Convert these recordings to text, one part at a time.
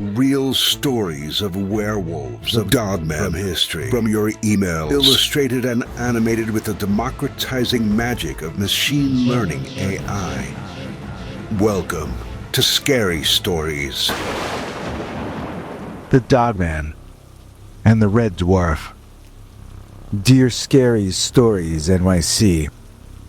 Real stories of werewolves of Dogman history from your emails, illustrated and animated with the democratizing magic of machine learning AI. Welcome to Scary Stories. The Dogman and the Red Dwarf. Dear Scary Stories NYC,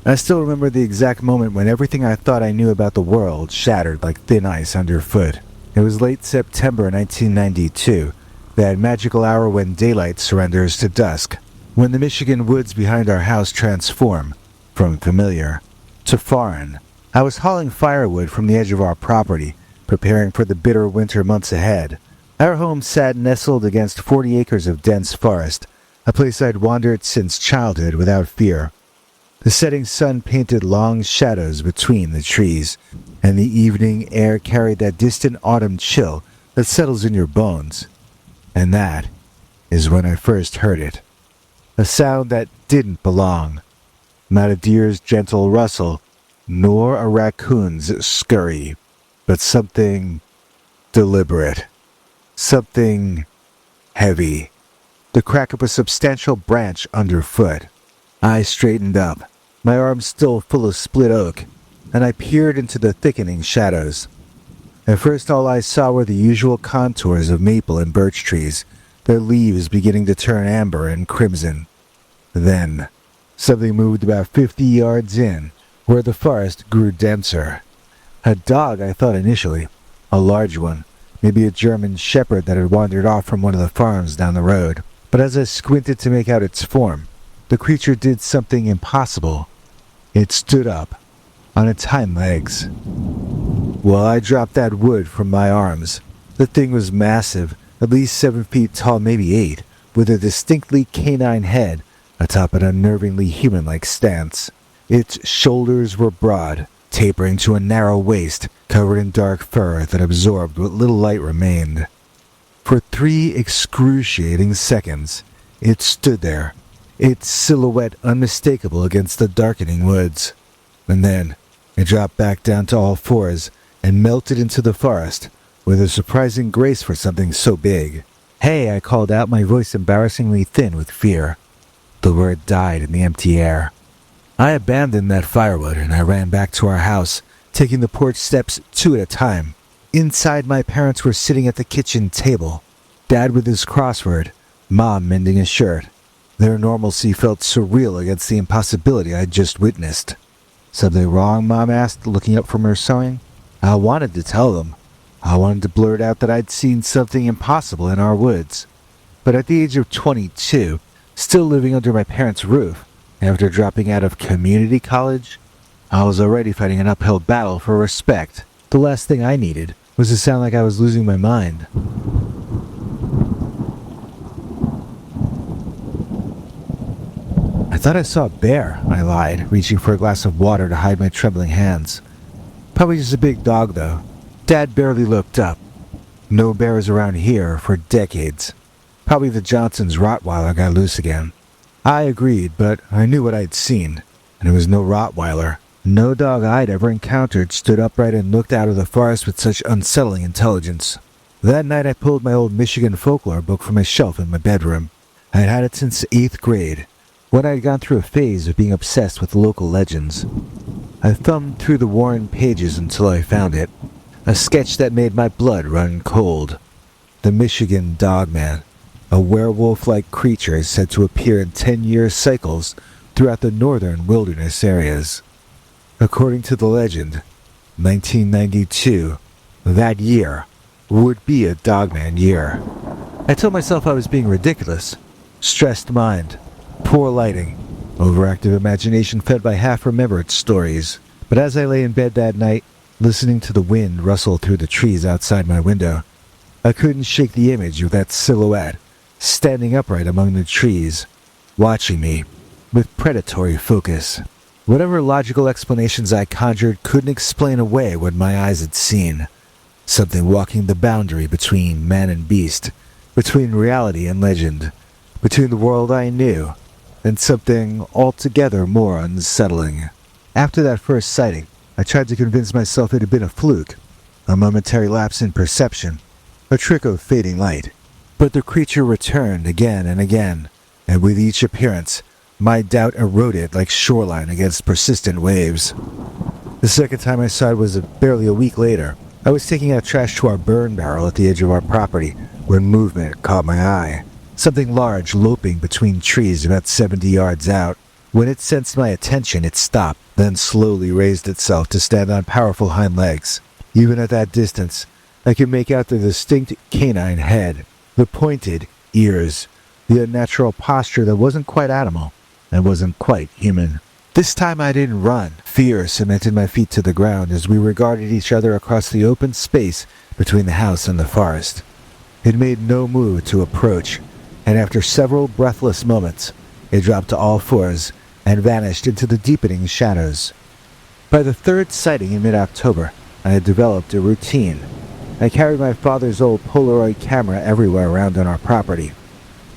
I still remember the exact moment when everything I thought I knew about the world shattered like thin ice underfoot. It was late September 1992, that magical hour when daylight surrenders to dusk, when the Michigan woods behind our house transform from familiar to foreign. I was hauling firewood from the edge of our property, preparing for the bitter winter months ahead. Our home sat nestled against 40 acres of dense forest, a place I'd wandered since childhood without fear. The setting sun painted long shadows between the trees, and the evening air carried that distant autumn chill that settles in your bones. And that is when I first heard it. A sound that didn't belong. Not a deer's gentle rustle, nor a raccoon's scurry, but something deliberate. Something heavy. The crack of a substantial branch underfoot. I straightened up, my arms still full of split oak, and I peered into the thickening shadows. At first all I saw were the usual contours of maple and birch trees, their leaves beginning to turn amber and crimson. Then, something moved about 50 yards in, where the forest grew denser. A dog, I thought initially. A large one, maybe a German shepherd that had wandered off from one of the farms down the road. But as I squinted to make out its form, the creature did something impossible. It stood up, on its hind legs. Well, I dropped that wood from my arms. The thing was massive, at least 7 feet tall, maybe 8, with a distinctly canine head atop an unnervingly human-like stance. Its shoulders were broad, tapering to a narrow waist, covered in dark fur that absorbed what little light remained. For 3 excruciating seconds, it stood there, its silhouette unmistakable against the darkening woods. And then, it dropped back down to all fours and melted into the forest with a surprising grace for something so big. "Hey," I called out, my voice embarrassingly thin with fear. The word died in the empty air. I abandoned that firewood and I ran back to our house, taking the porch steps 2 at a time. Inside, my parents were sitting at the kitchen table, Dad with his crossword, Mom mending a shirt. Their normalcy felt surreal against the impossibility I'd just witnessed. "Something wrong?" Mom asked, looking up from her sewing. I wanted to tell them. I wanted to blurt out that I'd seen something impossible in our woods. But at the age of 22, still living under my parents' roof, after dropping out of community college, I was already fighting an uphill battle for respect. The last thing I needed was to sound like I was losing my mind. "I thought I saw a bear," I lied, reaching for a glass of water to hide my trembling hands. "Probably just a big dog, though." Dad barely looked up. No bears around here for decades. Probably the Johnson's Rottweiler got loose again. I agreed, but I knew what I'd seen, and it was no Rottweiler. No dog I'd ever encountered stood upright and looked out of the forest with such unsettling intelligence. That night I pulled my old Michigan folklore book from a shelf in my bedroom. I had had it since 8th grade, when I had gone through a phase of being obsessed with local legends. I thumbed through the worn pages until I found it, a sketch that made my blood run cold. The Michigan Dogman, a werewolf-like creature said to appear in 10-year cycles throughout the northern wilderness areas. According to the legend, 1992, that year, would be a Dogman year. I told myself I was being ridiculous. Stressed mind, poor lighting, overactive imagination fed by half-remembered stories. But as I lay in bed that night, listening to the wind rustle through the trees outside my window, I couldn't shake the image of that silhouette, standing upright among the trees, watching me with predatory focus. Whatever logical explanations I conjured couldn't explain away what my eyes had seen. Something walking the boundary between man and beast, between reality and legend, between the world I knew and something altogether more unsettling. After that first sighting, I tried to convince myself it had been a fluke, a momentary lapse in perception, a trick of fading light. But the creature returned again and again, and with each appearance, my doubt eroded like shoreline against persistent waves. The second time I saw it was barely a week later. I was taking out trash to our burn barrel at the edge of our property when movement caught my eye. Something large loping between trees about 70 yards out. When it sensed my attention, it stopped, then slowly raised itself to stand on powerful hind legs. Even at that distance, I could make out the distinct canine head, the pointed ears, the unnatural posture that wasn't quite animal and wasn't quite human. This time I didn't run. Fear cemented my feet to the ground as we regarded each other across the open space between the house and the forest. It made no move to approach, and after several breathless moments, it dropped to all fours and vanished into the deepening shadows. By the third sighting in mid-October, I had developed a routine. I carried my father's old Polaroid camera everywhere around on our property.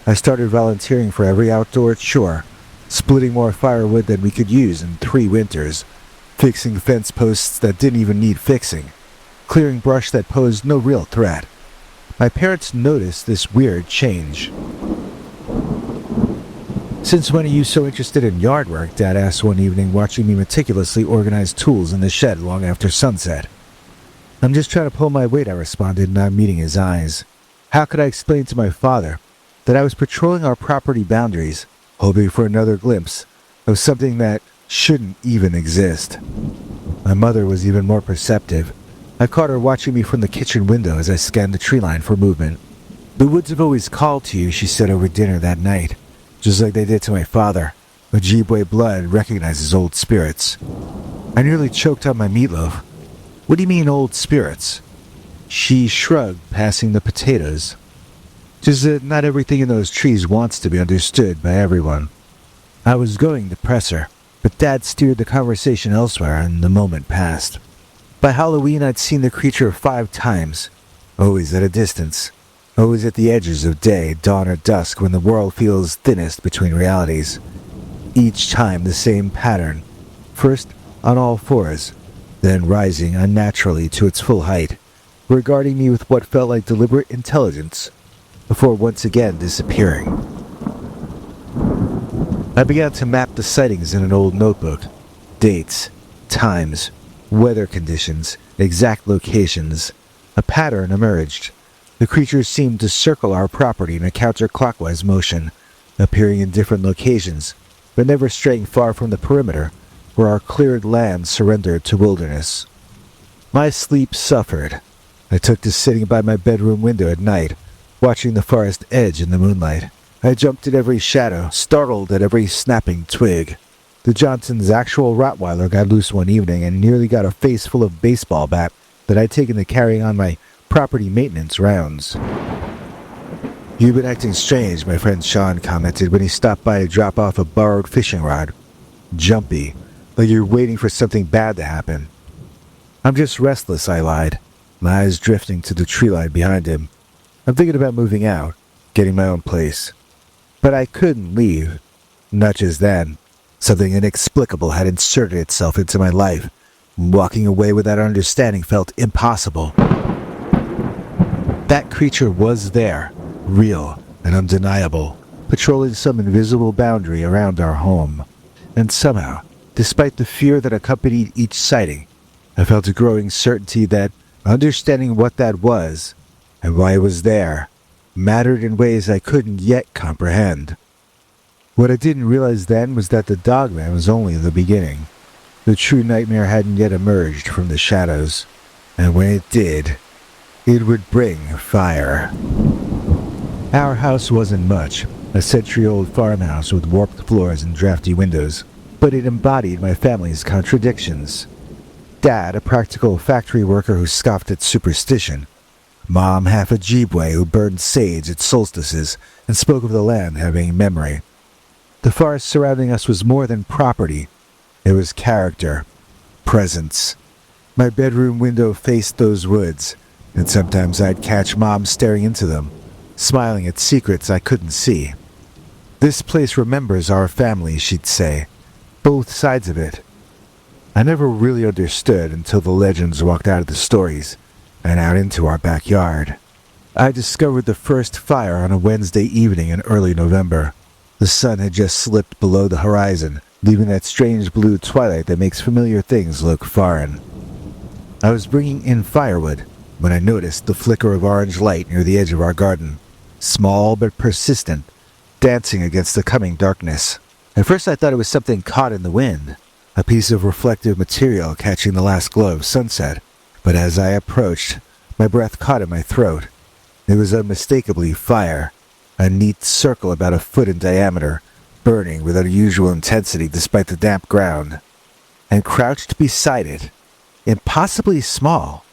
I started volunteering for every outdoor chore, splitting more firewood than we could use in 3 winters, fixing fence posts that didn't even need fixing, clearing brush that posed no real threat. My parents noticed this weird change. "Since when are you so interested in yard work?" Dad asked one evening, watching me meticulously organize tools in the shed long after sunset. "I'm just trying to pull my weight," I responded, not meeting his eyes. How could I explain to my father that I was patrolling our property boundaries, hoping for another glimpse of something that shouldn't even exist? My mother was even more perceptive. I caught her watching me from the kitchen window as I scanned the tree line for movement. "The woods have always called to you," she said over dinner that night, just like they did to my father. Ojibwe blood recognizes old spirits. I nearly choked on my meatloaf. "What do you mean, old spirits?" She shrugged, passing the potatoes. "Just that not everything in those trees wants to be understood by everyone." I was going to press her, but Dad steered the conversation elsewhere and the moment passed. By Halloween, I'd seen the creature 5 times, always at a distance, always at the edges of day, dawn, or dusk when the world feels thinnest between realities. Each time the same pattern, first on all fours, then rising unnaturally to its full height, regarding me with what felt like deliberate intelligence, before once again disappearing. I began to map the sightings in an old notebook. Dates, times, weather conditions, exact locations. A pattern emerged. The creatures seemed to circle our property in a counterclockwise motion, appearing in different locations, but never straying far from the perimeter, where our cleared land surrendered to wilderness. My sleep suffered. I took to sitting by my bedroom window at night, watching the forest edge in the moonlight. I jumped at every shadow, startled at every snapping twig. The Johnson's actual Rottweiler got loose one evening and nearly got a face full of baseball bat that I'd taken to carry on my property maintenance rounds. "You've been acting strange," my friend Sean commented when he stopped by to drop off a borrowed fishing rod. "Jumpy, like you're waiting for something bad to happen." "I'm just restless," I lied, my eyes drifting to the tree line behind him. "I'm thinking about moving out, getting my own place." But I couldn't leave. Not just then. Something inexplicable had inserted itself into my life. Walking away without understanding felt impossible. That creature was there, real and undeniable, patrolling some invisible boundary around our home. And somehow, despite the fear that accompanied each sighting, I felt a growing certainty that understanding what that was, and why it was there, mattered in ways I couldn't yet comprehend. What I didn't realize then was that the Dogman was only the beginning. The true nightmare hadn't yet emerged from the shadows, and when it did, it would bring fire. Our house wasn't much, a century-old farmhouse with warped floors and drafty windows, but it embodied my family's contradictions. Dad, a practical factory worker who scoffed at superstition. Mom, half Ojibwe who burned sage at solstices and spoke of the land having memory. The forest surrounding us was more than property. It was character, presence. My bedroom window faced those woods, and sometimes I'd catch Mom staring into them, smiling at secrets I couldn't see. "This place remembers our family," she'd say. Both sides of it. I never really understood until the legends walked out of the stories and out into our backyard. I discovered the first fire on a Wednesday evening in early November. The sun had just slipped below the horizon, leaving that strange blue twilight that makes familiar things look foreign. I was bringing in firewood when I noticed the flicker of orange light near the edge of our garden, small but persistent, dancing against the coming darkness. At first I thought it was something caught in the wind, a piece of reflective material catching the last glow of sunset, but as I approached, my breath caught in my throat. It was unmistakably fire, a neat circle about a foot in diameter, burning with unusual intensity despite the damp ground. And crouched beside it, impossibly small,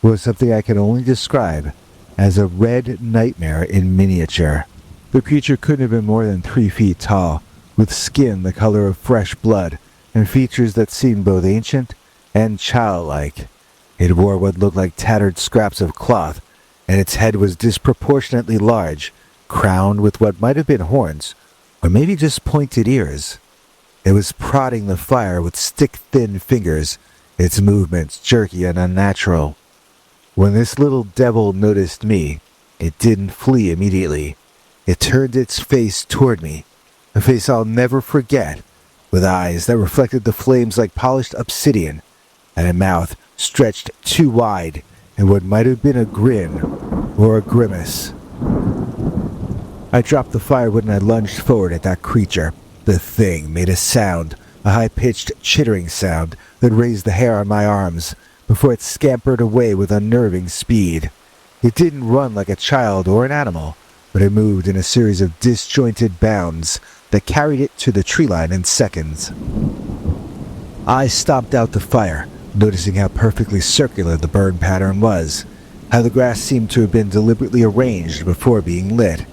was something I can only describe as a red nightmare in miniature. The creature couldn't have been more than 3 feet tall, with skin the color of fresh blood, and features that seemed both ancient and childlike. It wore what looked like tattered scraps of cloth, and its head was disproportionately large, crowned with what might have been horns, or maybe just pointed ears. It was prodding the fire with stick-thin fingers, its movements jerky and unnatural. When this little devil noticed me, it didn't flee immediately. It turned its face toward me, a face I'll never forget, with eyes that reflected the flames like polished obsidian, and a mouth stretched too wide in what might have been a grin or a grimace. I dropped the firewood and I lunged forward at that creature. The thing made a sound, a high-pitched chittering sound that raised the hair on my arms, before it scampered away with unnerving speed. It didn't run like a child or an animal, but it moved in a series of disjointed bounds that carried it to the tree line in seconds. I stomped out the fire, noticing how perfectly circular the burn pattern was, how the grass seemed to have been deliberately arranged before being lit.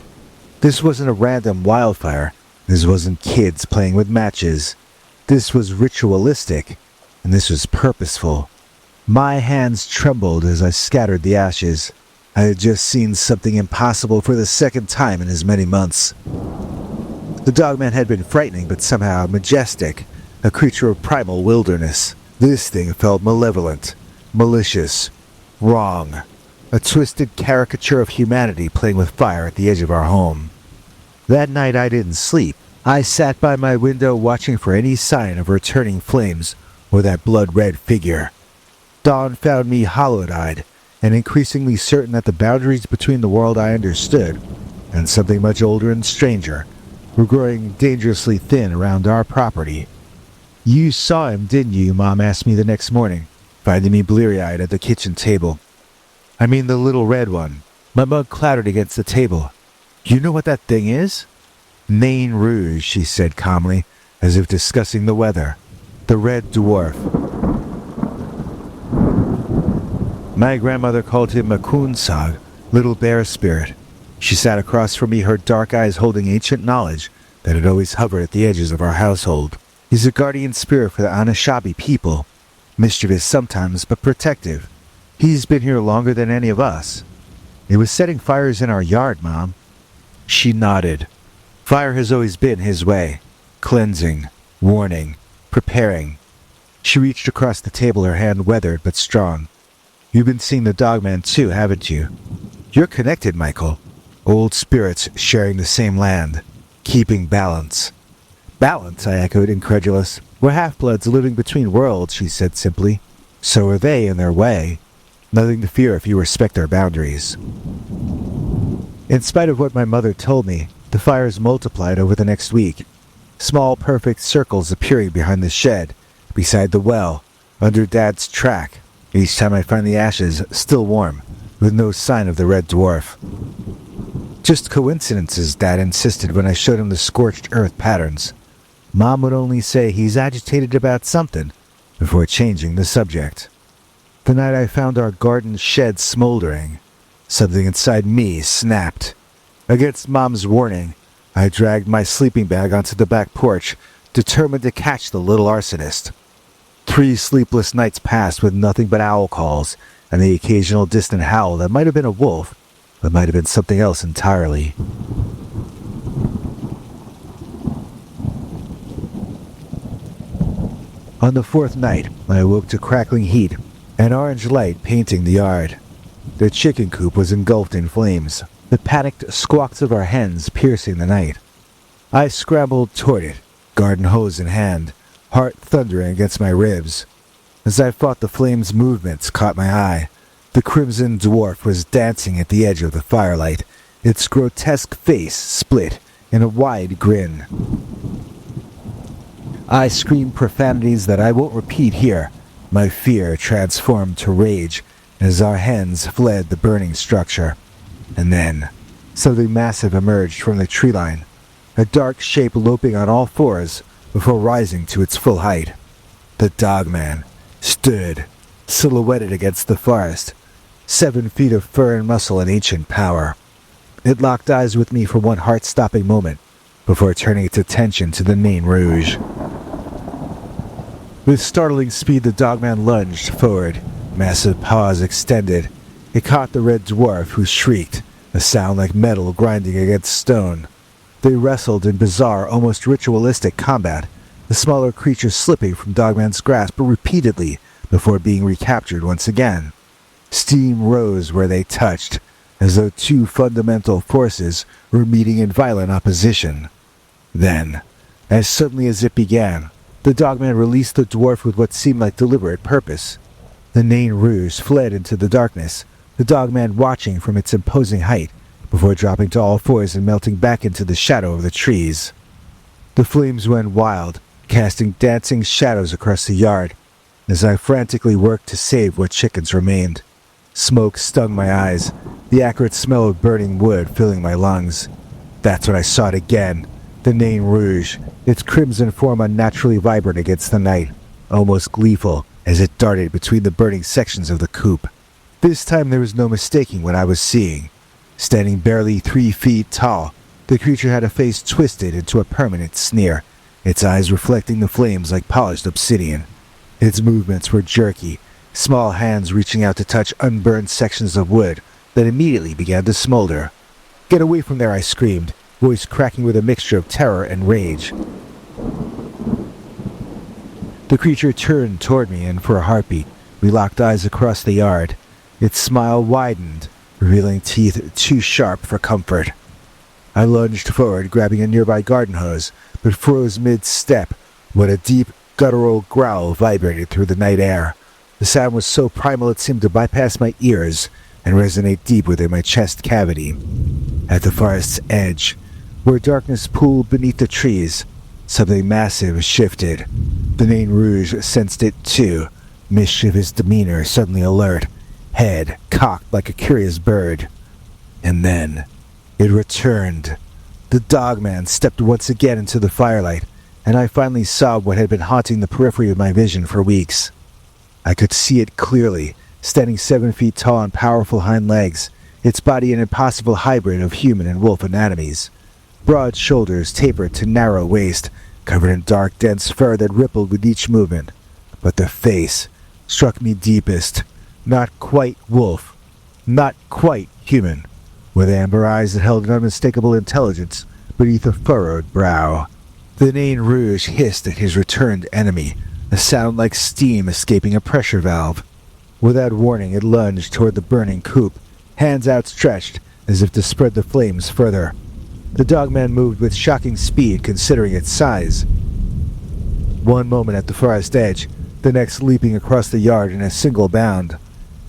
This wasn't a random wildfire. This wasn't kids playing with matches. This was ritualistic, and this was purposeful. My hands trembled as I scattered the ashes. I had just seen something impossible for the second time in as many months. The dogman had been frightening but somehow majestic, a creature of primal wilderness. This thing felt malevolent, malicious, wrong, a twisted caricature of humanity playing with fire at the edge of our home. That night I didn't sleep. I sat by my window watching for any sign of returning flames or that blood-red figure. Dawn found me hollow-eyed and increasingly certain that the boundaries between the world I understood and something much older and stranger were growing dangerously thin around our property. "You saw him, didn't you?" Mom asked me the next morning, finding me bleary-eyed at the kitchen table. "I mean the little red one." My mug clattered against the table. "You know what that thing is?" "Nain Rouge," she said calmly, as if discussing the weather. "The Red Dwarf. My grandmother called him Makunsag, little bear spirit." She sat across from me, her dark eyes holding ancient knowledge that had always hovered at the edges of our household. "He's a guardian spirit for the Anishinaabe people. Mischievous sometimes, but protective. He's been here longer than any of us. It was setting fires in our yard, Mom." She nodded. Fire has always been his way. Cleansing, warning, preparing. She reached across the table, her hand weathered but strong. "You've been seeing the dogman too, haven't you? You're connected, Michael. Old spirits sharing the same land. Keeping balance." "Balance?" I echoed, incredulous. "We're half-bloods living between worlds," she said simply. "So are they in their way. Nothing to fear if you respect our boundaries." In spite of what my mother told me, the fires multiplied over the next week. Small, perfect circles appearing behind the shed, beside the well, under Dad's track. Each time I find the ashes still warm, with no sign of the Red Dwarf. Just coincidences, Dad insisted when I showed him the scorched earth patterns. Mom would only say he's agitated about something, before changing the subject. The night I found our garden shed smoldering, something inside me snapped. Against Mom's warning, I dragged my sleeping bag onto the back porch, determined to catch the little arsonist. 3 sleepless nights passed with nothing but owl calls, and the occasional distant howl that might have been a wolf, but might have been something else entirely. On the 4th night, I awoke to crackling heat and orange light painting the yard. The chicken coop was engulfed in flames, the panicked squawks of our hens piercing the night. I scrambled toward it, garden hose in hand, heart thundering against my ribs. As I fought, the flames' movements caught my eye. The crimson dwarf was dancing at the edge of the firelight, its grotesque face split in a wide grin. I screamed profanities that I won't repeat here. My fear transformed to rage as our hens fled the burning structure. And then, something massive emerged from the tree line, a dark shape loping on all fours before rising to its full height. The Dogman stood, silhouetted against the forest, 7 feet of fur and muscle and ancient power. It locked eyes with me for one heart-stopping moment, before turning its attention to the Nain Rouge. With startling speed, the Dogman lunged forward, massive paws extended. It caught the Red Dwarf, who shrieked, a sound like metal grinding against stone. They wrestled in bizarre, almost ritualistic combat, the smaller creature slipping from Dogman's grasp repeatedly before being recaptured once again. Steam rose where they touched, as though two fundamental forces were meeting in violent opposition. Then, as suddenly as it began, the Dogman released the dwarf with what seemed like deliberate purpose. The Nain Rouge fled into the darkness, the Dogman watching from its imposing height, before dropping to all fours and melting back into the shadow of the trees. The flames went wild, casting dancing shadows across the yard, as I frantically worked to save what chickens remained. Smoke stung my eyes, the acrid smell of burning wood filling my lungs. That's when I saw it again, the Nain Rouge, its crimson form unnaturally vibrant against the night, almost gleeful as it darted between the burning sections of the coop. This time there was no mistaking what I was seeing. Standing barely 3 feet tall, the creature had a face twisted into a permanent sneer, its eyes reflecting the flames like polished obsidian. Its movements were jerky, small hands reaching out to touch unburned sections of wood that immediately began to smolder. "Get away from there," I screamed, voice cracking with a mixture of terror and rage. The creature turned toward me, and for a heartbeat, we locked eyes across the yard. Its smile widened, revealing teeth too sharp for comfort. I lunged forward, grabbing a nearby garden hose, but froze mid-step when a deep, guttural growl vibrated through the night air. The sound was so primal it seemed to bypass my ears and resonate deep within my chest cavity. At the forest's edge, where darkness pooled beneath the trees, something massive shifted. The Nain Rouge sensed it too, mischievous demeanor suddenly alert, head cocked like a curious bird. And then it returned. The Dogman stepped once again into the firelight, and I finally saw what had been haunting the periphery of my vision for weeks. I could see it clearly, standing 7 feet tall on powerful hind legs, its body an impossible hybrid of human and wolf anatomies. Broad shoulders tapered to narrow waist, covered in dark, dense fur that rippled with each movement. But the face struck me deepest. Not quite wolf, not quite human, with amber eyes that held an unmistakable intelligence beneath a furrowed brow. The Nain Rouge hissed at his returned enemy, a sound like steam escaping a pressure valve. Without warning, it lunged toward the burning coop, hands outstretched as if to spread the flames further. The Dogman moved with shocking speed considering its size. One moment at the forest edge, the next leaping across the yard in a single bound.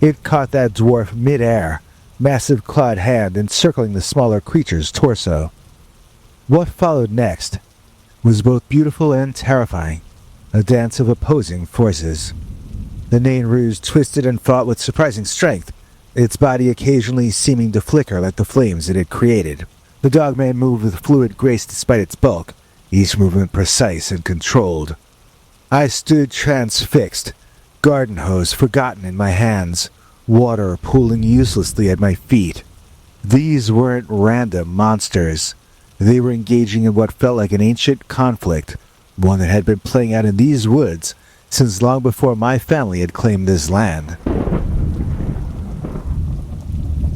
It caught that dwarf mid-air, massive clawed hand encircling the smaller creature's torso. What followed next was both beautiful and terrifying, a dance of opposing forces. The Nain Rouge twisted and fought with surprising strength, its body occasionally seeming to flicker like the flames it had created. The Dogman moved with fluid grace despite its bulk, each movement precise and controlled. I stood transfixed, garden hose forgotten in my hands, water pooling uselessly at my feet. These weren't random monsters. They were engaging in what felt like an ancient conflict, one that had been playing out in these woods since long before my family had claimed this land.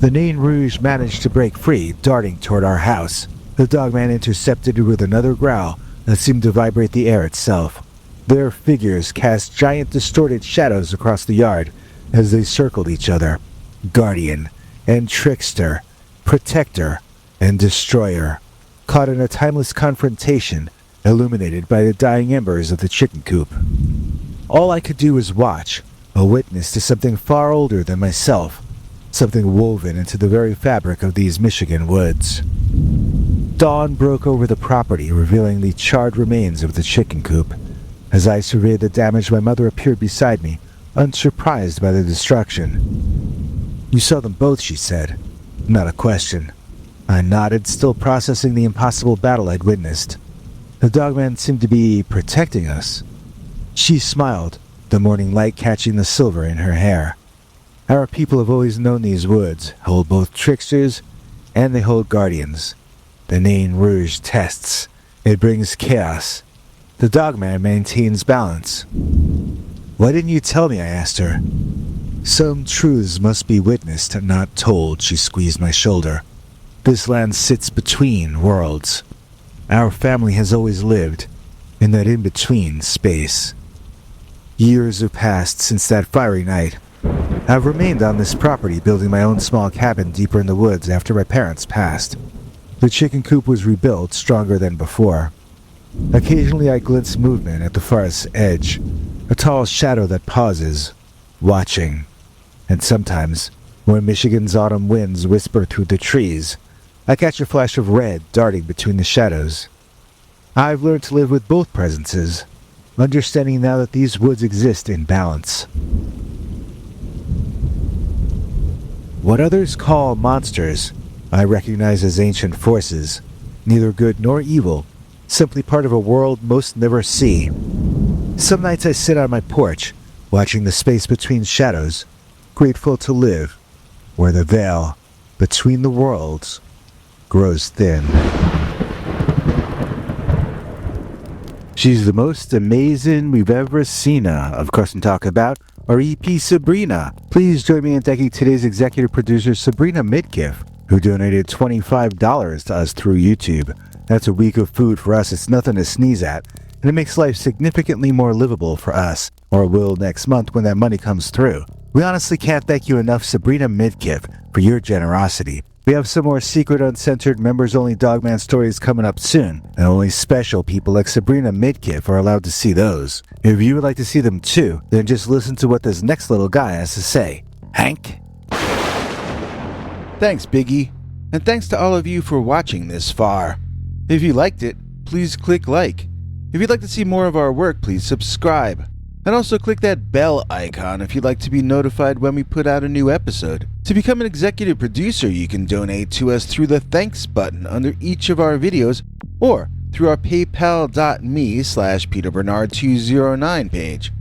The Nain Rouge managed to break free, darting toward our house. The Dogman intercepted it with another growl that seemed to vibrate the air itself. Their figures cast giant distorted shadows across the yard as they circled each other. guardian, and trickster, protector, and destroyer, caught in a timeless confrontation illuminated by the dying embers of the chicken coop. All I could do was watch, a witness to something far older than myself, something woven into the very fabric of these Michigan woods. Dawn broke over the property, revealing the charred remains of the chicken coop. As I surveyed the damage, my mother appeared beside me, unsurprised by the destruction. "You saw them both," she said. Not a question. I nodded, still processing the impossible battle I'd witnessed. The dogman seemed to be protecting us. She smiled, the morning light catching the silver in her hair. Our people have always known these woods hold both tricksters and they hold guardians. The Nain Rouge tests. It brings chaos. The dogman maintains balance. "Why didn't you tell me?" I asked her. "Some truths must be witnessed, not told," she squeezed my shoulder. "This land sits between worlds. Our family has always lived in that in-between space. Years have passed since that fiery night. I've remained on this property, building my own small cabin deeper in the woods after my parents passed. The chicken coop was rebuilt, stronger than before. Occasionally I glimpse movement at the farthest edge, a tall shadow that pauses, watching. And sometimes, when Michigan's autumn winds whisper through the trees, I catch a flash of red darting between the shadows. I've learned to live with both presences, understanding now that these woods exist in balance. What others call monsters, I recognize as ancient forces, neither good nor evil, simply part of a world most never see. Some nights I sit on my porch, watching the space between shadows, grateful to live where the veil between the worlds grows thin. She's the most amazing we've ever seen her. Of course, I'm talking about our EP Sabrina. Please join me in thanking today's executive producer, Sabrina Midkiff, who donated $25 to us through YouTube. That's a week of food for us. It's nothing to sneeze at, and it makes life significantly more livable for us, or will next month when that money comes through. We honestly can't thank you enough, Sabrina Midkiff, for your generosity. We have some more secret, uncensored, members-only Dogman stories coming up soon, and only special people like Sabrina Midkiff are allowed to see those. If you would like to see them too, then just listen to what this next little guy has to say. Hank? Thanks, Biggie. And thanks to all of you for watching this far. If you liked it, please click like. If you'd like to see more of our work, please subscribe. And also click that bell icon if you'd like to be notified when we put out a new episode. To become an executive producer, you can donate to us through the thanks button under each of our videos or through our paypal.me/PeterBernard209 page.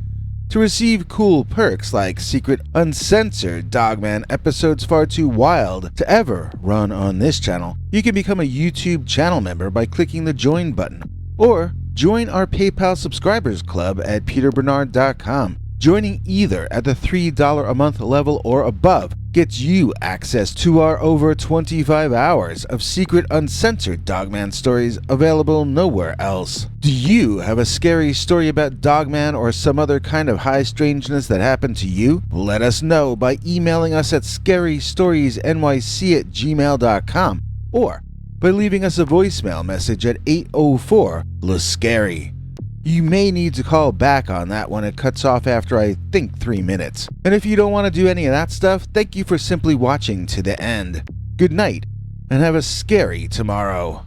To receive cool perks like secret uncensored Dogman episodes far too wild to ever run on this channel, you can become a YouTube channel member by clicking the join button. Or join our PayPal subscribers club at peterbernard.com. Joining either at the $3 a month level or above gets you access to our over 25 hours of secret uncensored Dogman stories available nowhere else. Do you have a scary story about Dogman or some other kind of high strangeness that happened to you? Let us know by emailing us at scarystoriesnyc@gmail.com or by leaving us a voicemail message at 804-LA-SCARY. You may need to call back on that one. It cuts off after, I think, 3 minutes. And if you don't want to do any of that stuff, thank you for simply watching to the end. Good night, and have a scary tomorrow.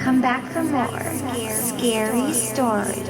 Come back for more scary stories.